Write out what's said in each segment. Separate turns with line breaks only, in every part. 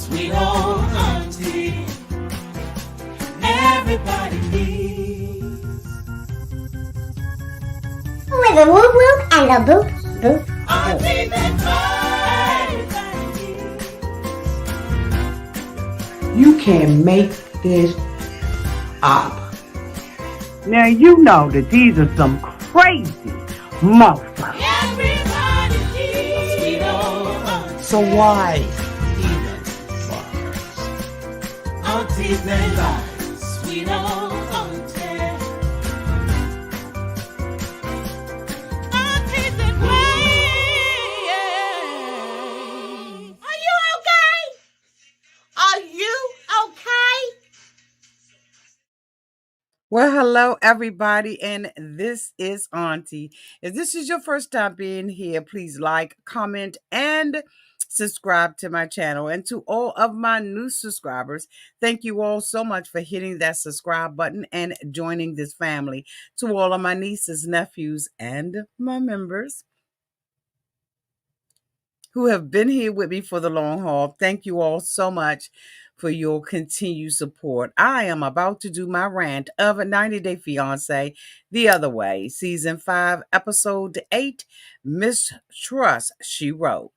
sweet old auntie. Everybody needs
with a whoop whoop and a boop boop
auntie
boop.
Everybody needs.
You can't make this up.
Now you know that these are some crazy motherfuckers.
Everybody needs sweet old auntie.
So why even fuckers?
Aunties and lives, sweet old auntie. Aunties and ways. Are you okay? Are you okay?
Well, hello, everybody, and this is Auntie. If this is your first time being here, please like, comment, and subscribe to my channel. And to all of my new subscribers, thank you all so much for hitting that subscribe button and joining this family. To all of my nieces, nephews, and my members who have been here with me for the long haul, thank you all so much for your continued support. I am about to do my rant of a 90 Day Fiance the other way, season 5, episode 8, Mistrust, she wrote.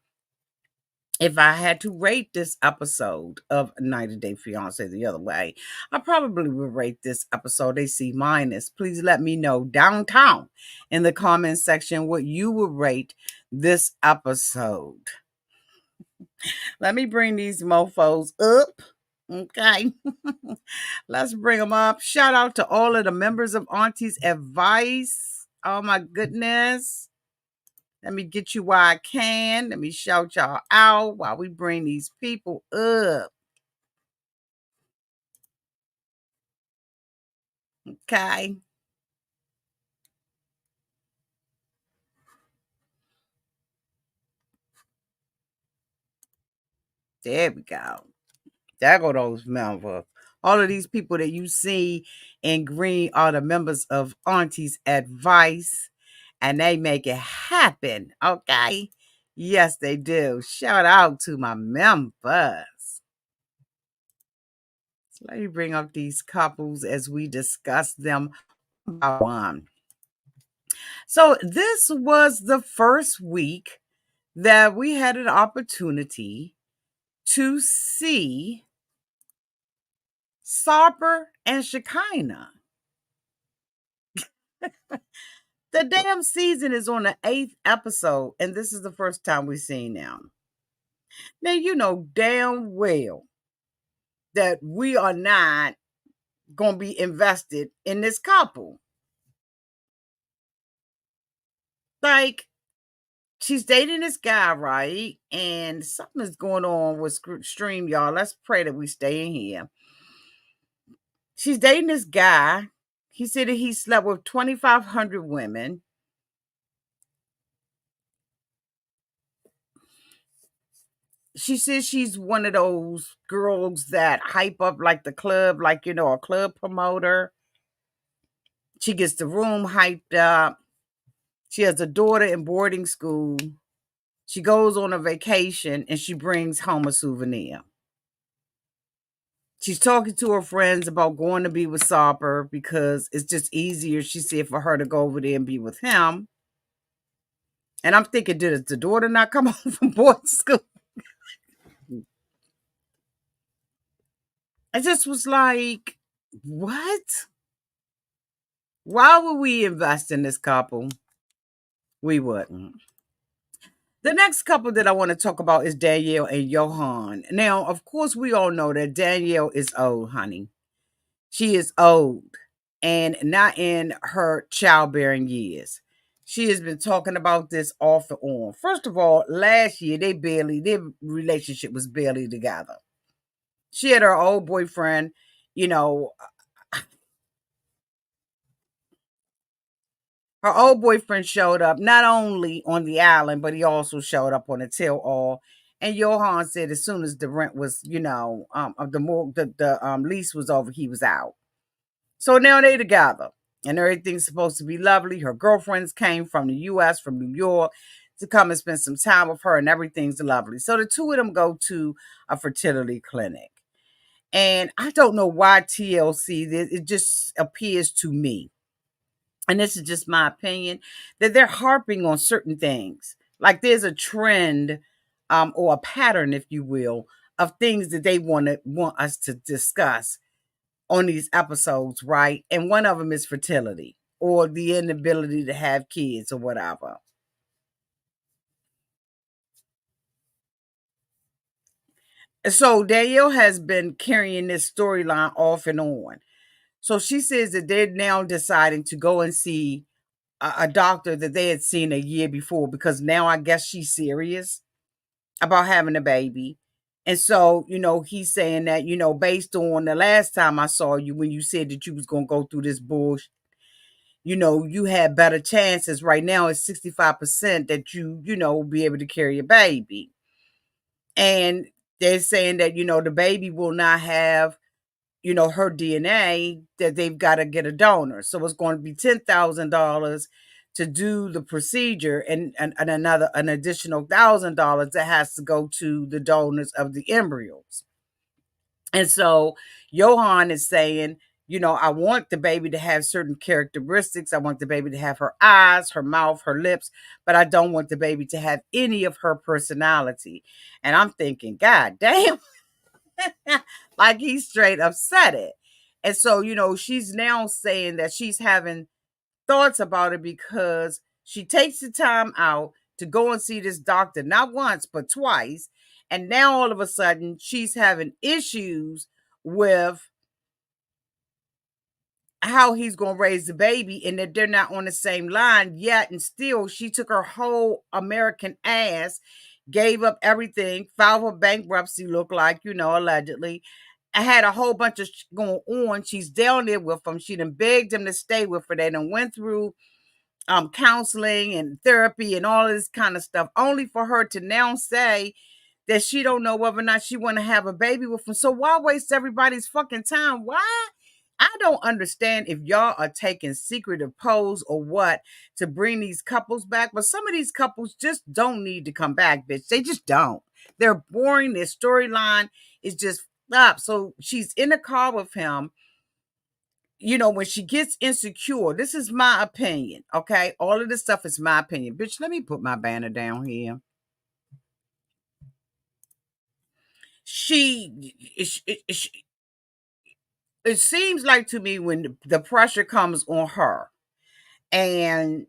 If I had to rate this episode of 90 Day Fiance the other way, I probably would rate this episode a C minus. Please let me know downtown in the comment section what you would rate this episode. Let me bring these mofos up. Okay. Let's bring them up. Shout out to all of the members of Auntie's Advice. Oh my goodness. Let me get you while I can. Let me shout y'all out while we bring these people up. Okay. There we go. There go those members. All of these people that you see in green are the members of Auntie's Advice, and they make it happen. Okay. Yes, they do. Shout out to my members. So let me bring up these couples as we discuss them one by one. So this was the first week that we had an opportunity to see Sarper and Shekinah. The damn season is on the 8th episode, and this is the first time we've seen them. Now, you know damn well that we are not going to be invested in this couple. Like, she's dating this guy, right? And something is going on with Stream, y'all. Let's pray that we stay in here. She's dating this guy. He said that he slept with 2,500 women. She says she's one of those girls that hype up like the club, like, you know, a club promoter. She gets the room hyped up. She has a daughter in boarding school. She goes on a vacation and she brings home a souvenir. She's talking to her friends about going to be with Sarper because it's just easier, she said, for her to go over there and be with him. And I'm thinking, did the daughter not come home from boarding school? I just was like, what? Why would we invest in this couple? We wouldn't. The next couple that I want to talk about is Danielle and Johan. Now, of course, we all know that Danielle is old, honey. She is old and not in her childbearing years. She has been talking about this off and on. First of all, last year, their relationship was barely together. She had her old boyfriend, you know, her old boyfriend showed up not only on the island, but he also showed up on the tell all. And Johan said as soon as the rent was, you know, the lease was over, he was out. So now they together, and everything's supposed to be lovely. Her girlfriends came from the U.S., from New York, to come and spend some time with her, and everything's lovely. So the two of them go to a fertility clinic. And I don't know why TLC, it just appears to me, and this is just my opinion, that they're harping on certain things. Like there's a trend, or a pattern, if you will, of things that they want us to discuss on these episodes, right? And one of them is fertility or the inability to have kids or whatever. So Danielle has been carrying this storyline off and on. So she says that they're now deciding to go and see a doctor that they had seen a year before, because now I guess she's serious about having a baby. And so, he's saying that, based on the last time I saw you, when you said that you was going to go through this bullshit, you had better chances. Right now it's 65% that will be able to carry a baby. And they're saying that, the baby will not have, her DNA, that they've got to get a donor. So it's going to be $10,000 to do the procedure, and an additional $1,000 that has to go to the donors of the embryos. And so Johan is saying, I want the baby to have certain characteristics. I want the baby to have her eyes, her mouth, her lips, but I don't want the baby to have any of her personality. And I'm thinking, God damn, like he's straight upset it. And so, she's now saying that she's having thoughts about it because she takes the time out to go and see this doctor, not once, but twice. And now all of a sudden she's having issues with how he's going to raise the baby, and that they're not on the same line yet. And still, she took her whole American ass, gave up everything, filed for bankruptcy, looked like, allegedly. I had a whole bunch of going on. She's down there with him. She done begged him to stay with her. They done went through counseling and therapy and all this kind of stuff, only for her to now say that she don't know whether or not she want to have a baby with him. So why waste everybody's fucking time? Why? I don't understand if y'all are taking secretive polls or what to bring these couples back, but some of these couples just don't need to come back, bitch. They just don't. They're boring. Their storyline is just up. So she's in the car with him. When she gets insecure, this is my opinion, okay? All of this stuff is my opinion. Bitch, let me put my banner down here. It seems like to me, when the pressure comes on her and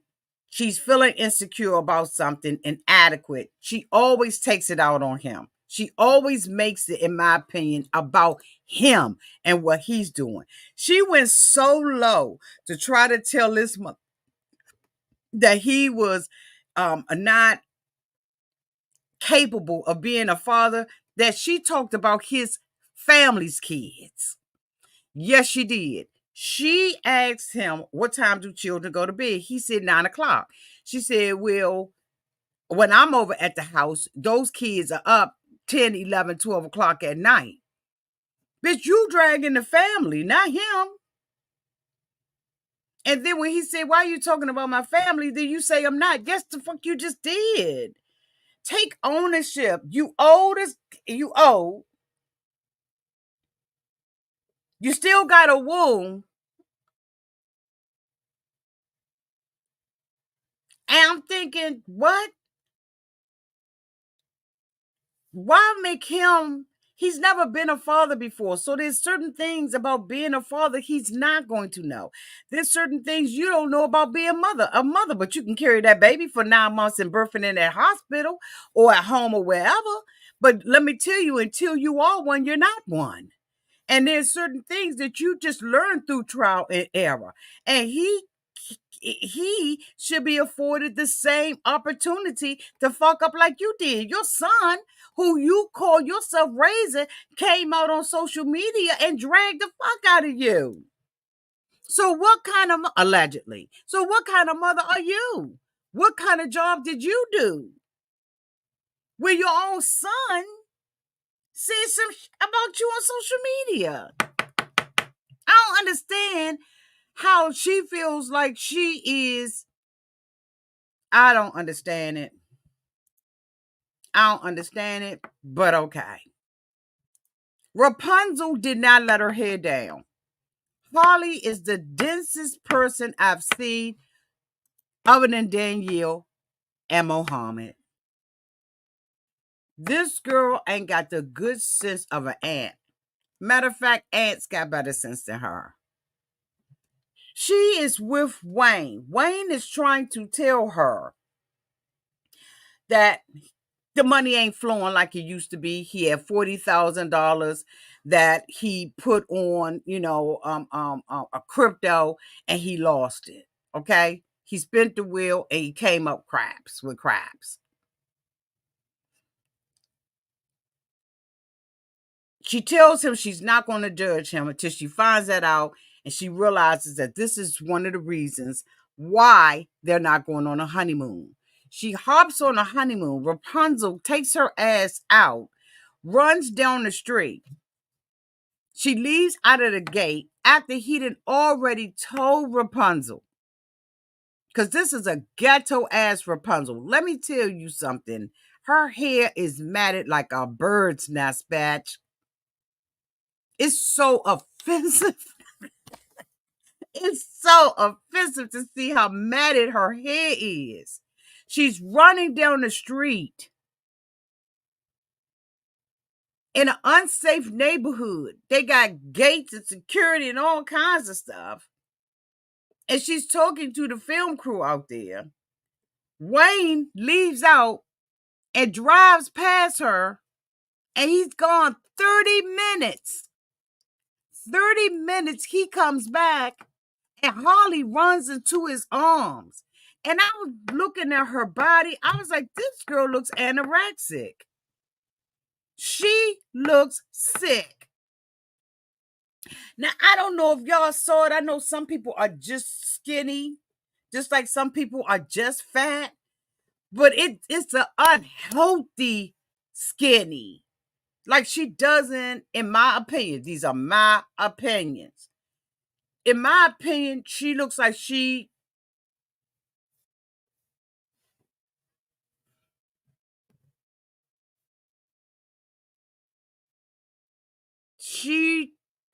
she's feeling insecure about something, inadequate, she always takes it out on him. She always makes it, in my opinion, about him and what he's doing. She went so low to try to tell this mother that he was not capable of being a father, that she talked about his family's kids. Yes, she did. She asked him, what time do children go to bed? He said 9 o'clock. She said, well, when I'm over at the house, those kids are up 10, 11, 12 o'clock at night. Bitch, you dragging the family, not him. And then when he said, why are you talking about my family? Then you say, I'm not. Guess the fuck you just did. Take ownership. You old. You still got a womb. And I'm thinking, what? Why make him? He's never been a father before. So there's certain things about being a father he's not going to know. There's certain things you don't know about being a mother, but you can carry that baby for 9 months and birthing in that hospital or at home or wherever. But let me tell you, until you are one, you're not one. And there's certain things that you just learn through trial and error. And he should be afforded the same opportunity to fuck up like you did. Your son, who you call yourself raising, came out on social media and dragged the fuck out of you. So what kind of, allegedly, so what kind of mother are you? What kind of job did you do where your own son said some about you on social media? I don't understand how she feels like she is. I don't understand it. I don't understand it, but okay. Rapunzel did not let her hair down. Harley is the densest person I've seen other than Danielle and Mohammed. This girl ain't got the good sense of an ant. Matter of fact, ants got better sense than her. She is with Wayne. Wayne is trying to tell her that the money ain't flowing like it used to be. He had $40,000 that he put on, a crypto, and he lost it. Okay, he spent the wheel and he came up with craps. She tells him she's not going to judge him until she finds that out, and she realizes that this is one of the reasons why they're not going on a honeymoon. She hops on a honeymoon. Rapunzel takes her ass out, runs down the street. She leaves out of the gate after he had already told Rapunzel. Because this is a ghetto-ass Rapunzel. Let me tell you something. Her hair is matted like a bird's nest, batch. It's so offensive. It's so offensive to see how matted her hair is. She's running down the street in an unsafe neighborhood. They got gates and security and all kinds of stuff. And she's talking to the film crew out there. Wayne leaves out and drives past her, and he's gone 30 minutes. 30 minutes, he comes back, and Harley runs into his arms. And I was looking at her body. I was like, this girl looks anorexic. She looks sick. Now, I don't know if y'all saw it. I know some people are just skinny, just like some people are just fat. But it's an unhealthy skinny. Like, she doesn't, in my opinion, these are my opinions. In my opinion, she looks like she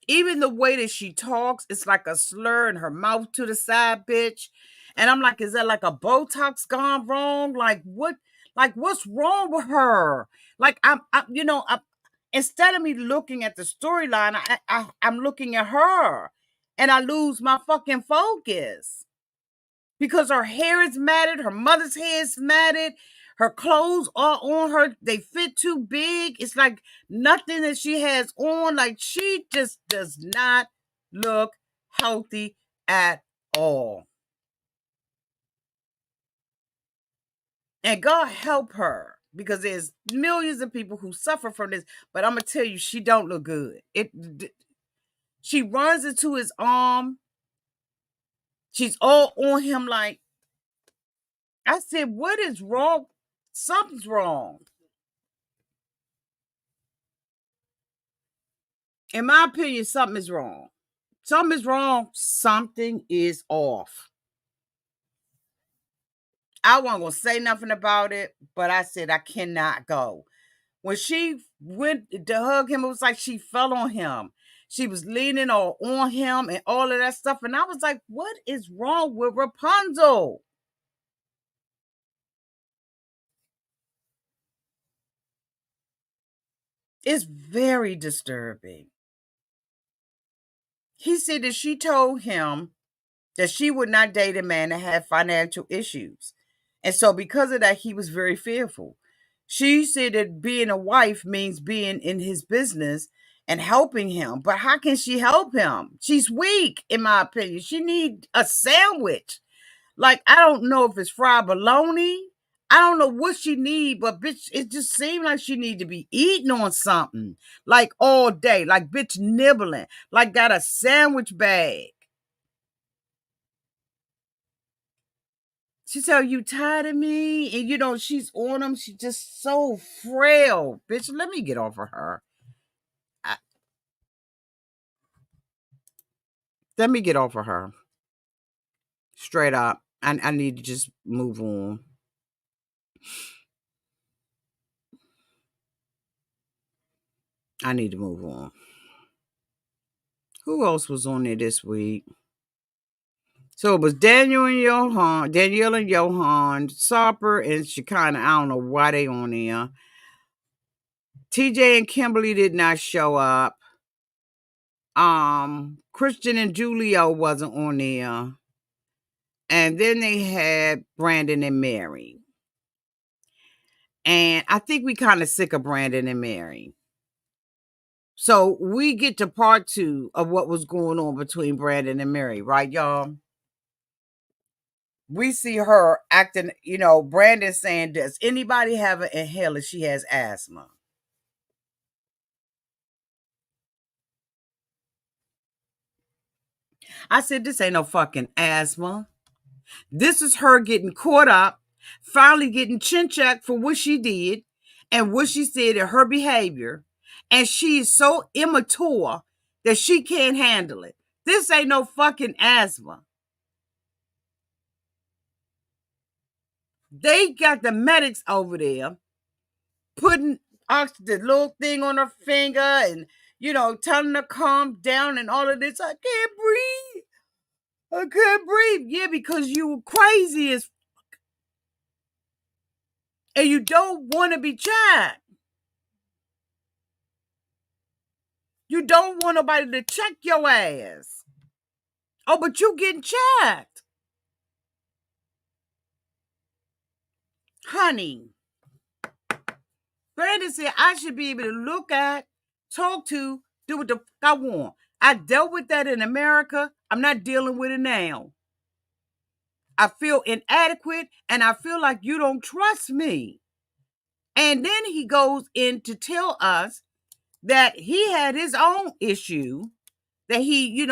even the way that she talks, it's like a slur in her mouth to the side, bitch. And I'm like, is that like a Botox gone wrong? Like what? Like what's wrong with her? Like instead of me looking at the storyline, I'm looking at her, and I lose my fucking focus because her hair is matted, her mother's hair is matted, her clothes are on her, they fit too big. It's like nothing that she has on. Like, she just does not look healthy at all. And God help her, because there's millions of people who suffer from this. But I'm gonna tell you, she don't look good. She runs into his arm. She's all on him. Like, I said, what is wrong? Something's wrong. In my opinion, something is wrong. Something is wrong. Something is off. I wasn't going to say nothing about it, but I said I cannot go. When she went to hug him, it was like she fell on him. She was leaning on him and all of that stuff. And I was like, what is wrong with Rapunzel? It's very disturbing. He said that she told him that she would not date a man that had financial issues. And so because of that, he was very fearful. She said that being a wife means being in his business and helping him. But how can she help him? She's weak, in my opinion. She needs a sandwich. Like, I don't know if it's fried bologna. I don't know what she need, but bitch, it just seemed like she need to be eating on something. Like all day. Like, bitch, nibbling. Like, got a sandwich bag. She said, you tired of me? And, she's on him. She's just so frail. Bitch, let me get off of her. Let me get off of her. Straight up. I need to just move on. I need to move on. Who else was on there this week? So it was Danielle and Johan, Sarper and Shekinah. I don't know why they on there. TJ and Kimberly did not show up. Christian and Julio wasn't on there. And then they had Brandon and Mary. And I think we kind of sick of Brandon and Mary. So we get to part 2 of what was going on between Brandon and Mary, right, y'all? We see her acting, Brandon saying, does anybody have an inhaler? She has asthma. I said, this ain't no fucking asthma. This is her getting caught up, finally getting chin checked for what she did and what she said in her behavior. And she is so immature that she can't handle it. This ain't no fucking asthma. They got the medics over there putting the little thing on her finger and, telling her calm down and all of this. I can't breathe. I can't breathe. Yeah, because you were crazy as fuck. And you don't want to be checked. You don't want nobody to check your ass. Oh, but you getting checked. Honey. Brandon said I should be able to look at, talk to, do what the fuck I want. I dealt with that in America. I'm not dealing with it now. I feel inadequate and I feel like you don't trust me. And then he goes in to tell us that he had his own issue, that he,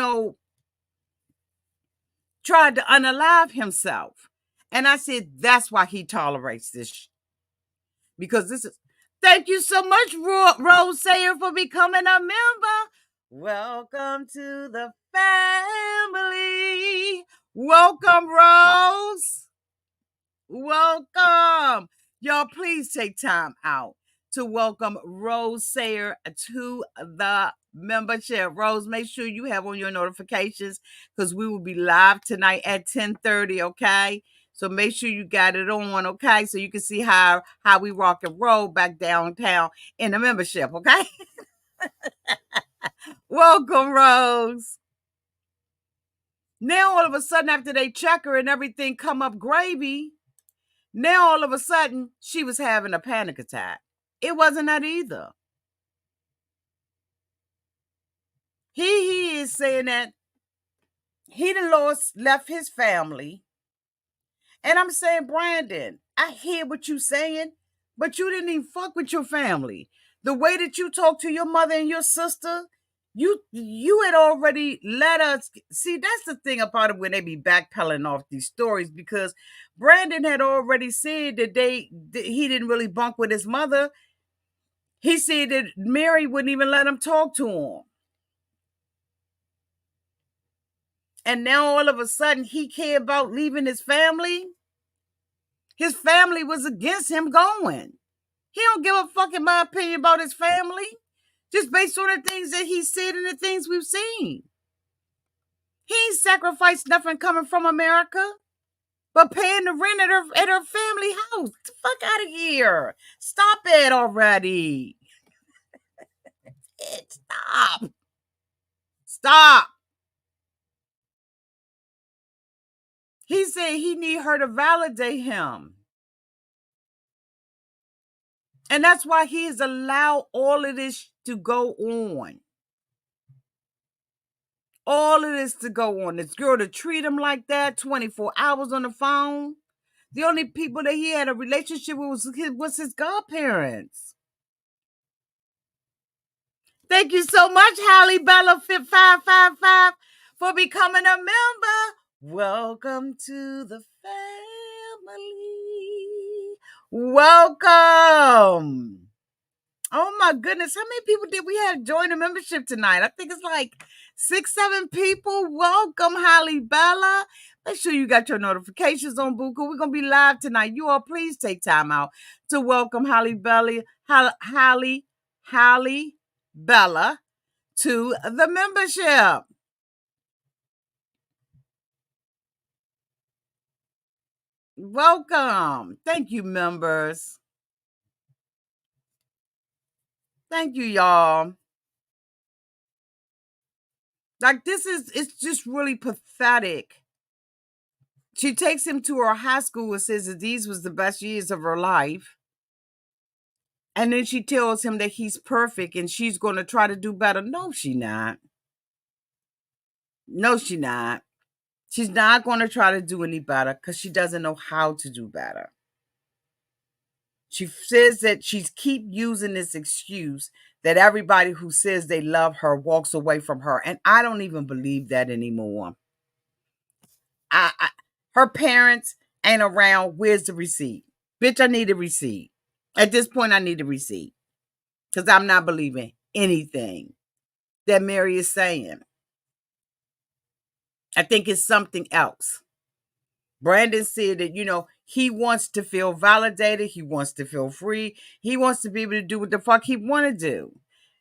tried to unalive himself. And I said, that's why he tolerates this. Because this is, thank you so much, Rose Sayer, for becoming a member. Welcome to the family. Welcome, Rose. Welcome. Y'all, please take time out to welcome Rose Sayer to the membership. Rose, make sure you have on your notifications because we will be live tonight at 10:30, okay? So make sure you got it on, okay? So you can see how we rock and roll back downtown in the membership, okay? Welcome, Rose. Now, all of a sudden, after they check her and everything come up gravy, now all of a sudden, she was having a panic attack. It wasn't that either. He is saying that he left his family. And I'm saying, Brandon, I hear what you're saying, but you didn't even fuck with your family. The way that you talk to your mother and your sister, you had already let us see. That's the thing about it when they be backpedaling off these stories, because Brandon had already said that he didn't really bunk with his mother. He said that Mary wouldn't even let him talk to him. And now all of a sudden he cared about leaving his family. His family was against him going. He don't give a fuck, in my opinion, about his family. Just based on the things that he said and the things we've seen. He ain't sacrificed nothing coming from America, but paying the rent at her family house. Get the fuck out of here. Stop it already. Stop. Stop. He said he need her to validate him. And that's why he has allowed all of this to go on. All of this to go on. This girl to treat him like that, 24 hours on the phone. The only people that he had a relationship with was his godparents. Thank you so much, Holly Bella Fit 555, for becoming a member. Welcome to the family. Welcome. Oh my goodness. How many people did we have join the membership tonight? I think it's like 6-7 people. Welcome, Holly Bella. Make sure you got your notifications on, Boo, because we're going to be live tonight. You all please take time out to welcome Holly Bella. Holly Bella to the membership. Welcome. Thank you, members. Thank you, y'all. Like, it's just really pathetic. She takes him to her high school and says that these was the best years of her life. And then she tells him that he's perfect and she's going to try to do better. No, she not. No, she not. She's not going to try to do any better because she doesn't know how to do better. She says that she's keep using this excuse that everybody who says they love her walks away from her. And I don't even believe that anymore. Her parents ain't around. Where's the receipt? Bitch, I need a receipt. At this point, I need a receipt because I'm not believing anything that Mary is saying. I think it's something else. Brandon said that, he wants to feel validated. He wants to feel free. He wants to be able to do what the fuck he want to do.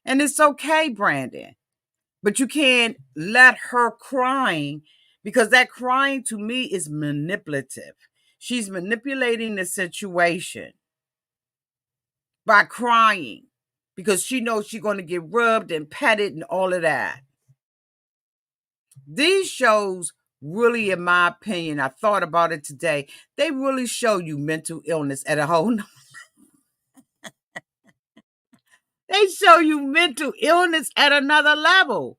And it's okay, Brandon. But you can't let her crying, because that crying to me is manipulative. She's manipulating the situation by crying because she knows she's going to get rubbed and petted and all of that. These shows really, in my opinion, I thought about it today, they really show you mental illness at a whole they show you mental illness at another level.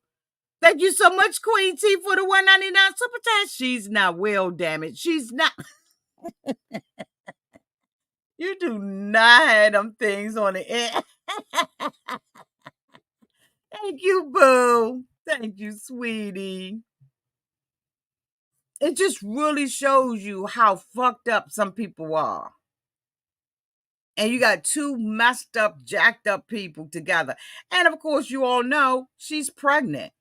Thank you so much, Queen T, for the $1.99 super chat. She's not well, damn it. She's not. You do not have them things on the end. Thank you, boo. Thank you, sweetie. It just really shows you how fucked up some people are. And you got two messed up, jacked up people together. And of course, you all know she's pregnant.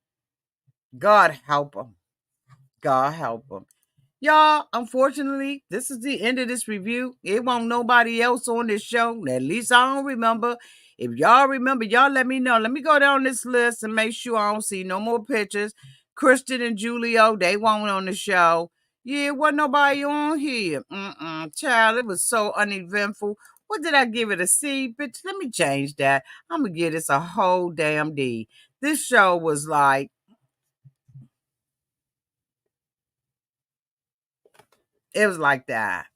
God help them. God help them. Y'all, unfortunately, this is the end of this review. It won't nobody else on this show. At least I don't remember. If y'all remember, y'all let me know. Let me go down this list and make sure I don't see no more pictures. Kristen and Julio, they won't on the show. Yeah, wasn't nobody on here. Child, it was so uneventful. What did I give it, a C? Bitch, let me change that. I'm going to give this a whole damn D. This show was like, it was like that.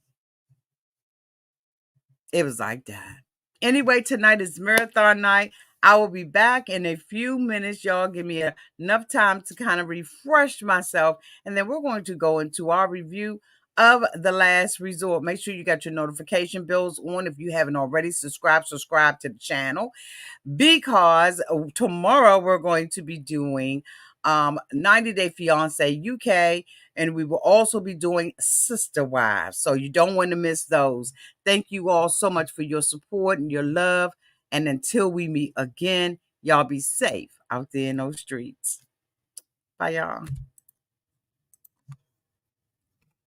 It was like that. Anyway, tonight is marathon night. I will be back in a few minutes. Y'all give me enough time to kind of refresh myself. And then we're going to go into our review of The Last Resort. Make sure you got your notification bells on. If you haven't already, subscribe to the channel. Because tomorrow we're going to be doing 90 Day Fiance UK, and we will also be doing Sister Wives. So you don't want to miss those. Thank you all so much for your support and your love. And until we meet again, y'all be safe out there in those streets. Bye, y'all.